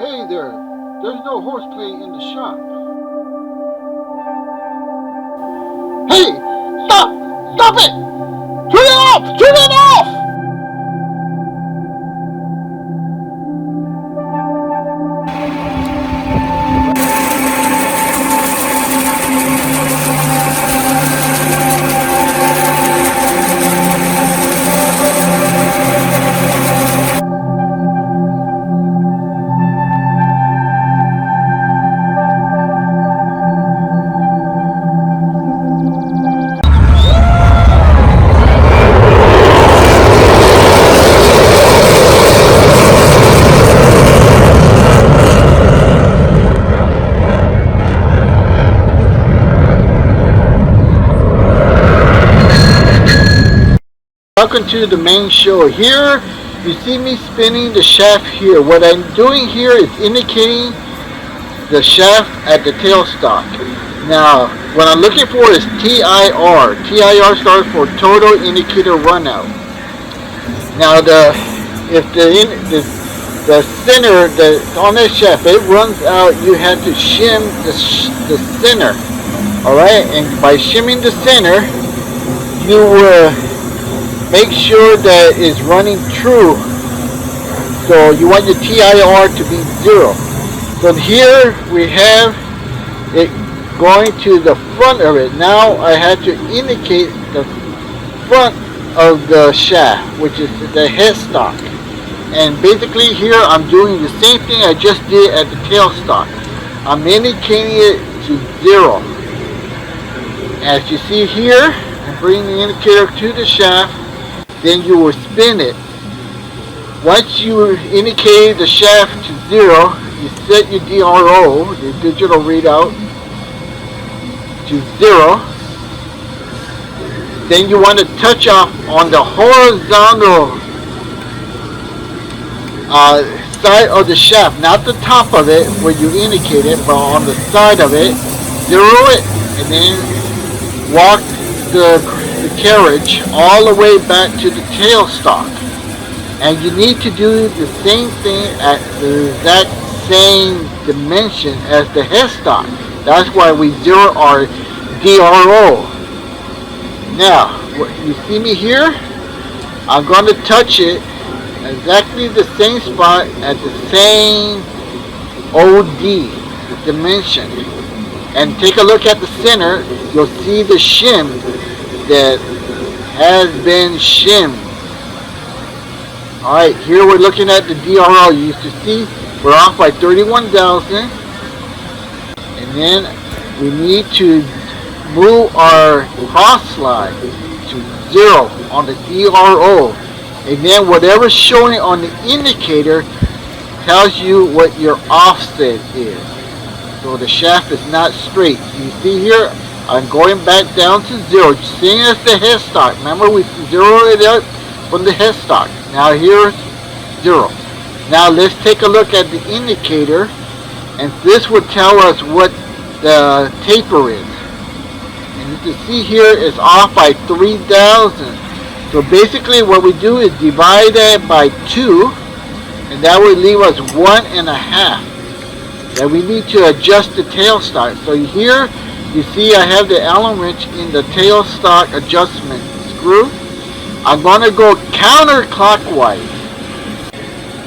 Hey there, there's no horseplay in the shop. Hey, stop! Stop it! Turn it off! Turn it off! Welcome to the main show. Here you see me spinning the shaft here. What I'm doing here is indicating the shaft at the tailstock. Now what I'm looking for is TIR. TIR stands for Total Indicator Runout. Now if the center on that shaft, it runs out, you have to shim the center. Alright, and by shimming the center, you will make sure that it's running true. So you want your TIR to be 0. So here we have it going to the front of it. Now I have to indicate the front of the shaft, which is the headstock. And basically here I'm doing the same thing I just did at the tailstock. I'm indicating it to 0. As you see here, I'm bringing the indicator to the shaft. Then you will spin it. Once you indicate the shaft to 0, you set your DRO, the digital readout, to 0. Then you want to touch off on the horizontal side of the shaft, not the top of it where you indicate it, but on the side of it. 0 it, and then walk the carriage all the way back to the tailstock. And you need to do the same thing at the exact same dimension as the headstock. That's why we 0 our DRO. Now, you see me here? I'm going to touch it exactly the same spot at the same OD dimension. And take a look at the center. You'll see the shim that has been shimmed. Alright, here we're looking at the DRO. You used to see we're off by 31,000. And then we need to move our cross slide to 0 on the DRO. And then whatever's showing on the indicator tells you what your offset is. So the shaft is not straight. You see here, I'm going back down to 0, same as the headstock. Remember, we 0 it up from the headstock. Now here's 0. Now let's take a look at the indicator, and this will tell us what the taper is. And you can see here it's off by 3,000. So basically what we do is divide that by 2, and that will leave us 1.5. Then we need to adjust the tailstock. So here, you see I have the Allen wrench in the tailstock adjustment screw. I'm going to go counterclockwise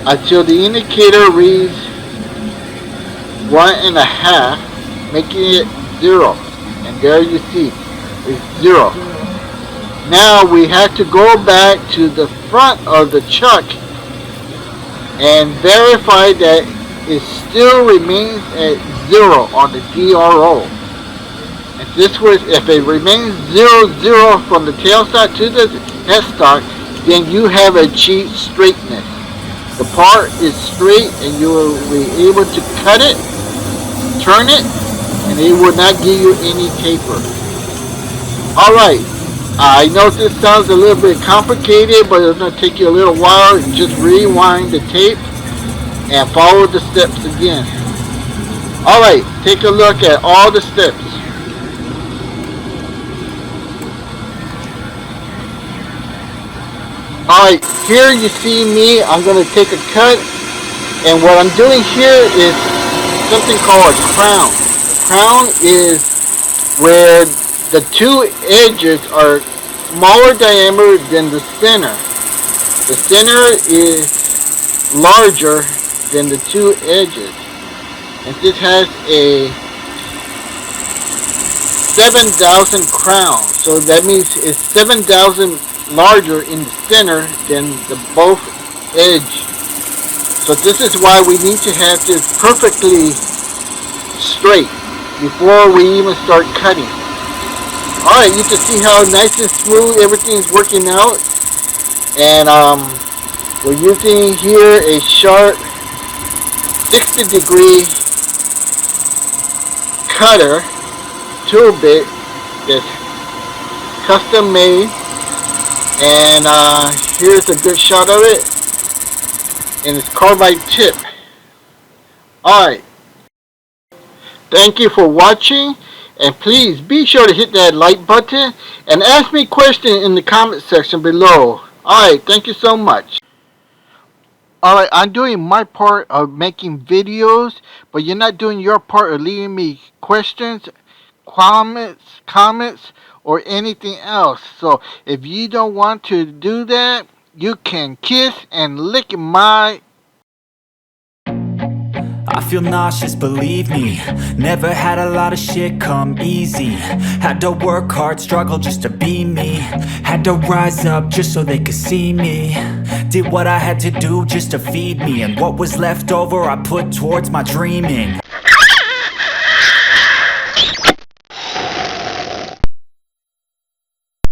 until the indicator reads 1.5, making it 0. And there you see, it's 0. Now we have to go back to the front of the chuck and verify that it still remains at 0 on the DRO. This was, if it remains 0, from the tailstock to the headstock, then you have achieved straightness. The part is straight and you will be able to cut it, turn it, and it will not give you any taper. Alright, I know this sounds a little bit complicated, but it's going to take you a little while. Just rewind the tape and follow the steps again. Alright, take a look at all the steps. Alright, here you see me, I'm going to take a cut And what I'm doing here is something called a crown. A crown is where the two edges are smaller diameter than the center. The center is larger than the two edges. And this has a 7,000 crown. So that means it's 7,000 larger in the center than the both edge. So this is why we need to have this perfectly straight before we even start cutting. Alright, you can see how nice and smooth everything's working out. And we're using here a sharp 60-degree cutter tool bit that's custom made. And here's a good shot of it. And it's carbide-tipped. Alright. Thank you for watching. And please be sure to hit that like button and ask me questions in the comment section below. Alright, thank you so much. Alright, I'm doing my part of making videos, but you're not doing your part of leaving me questions, comments, or anything else. So if you don't want to do that, you can kiss and lick my... I feel nauseous, believe me. Never had a lot of shit come easy. Had to work hard, struggle just to be me. Had to rise up just so they could see me. Did what I had to do just to feed me. And what was left over I put towards my dreaming.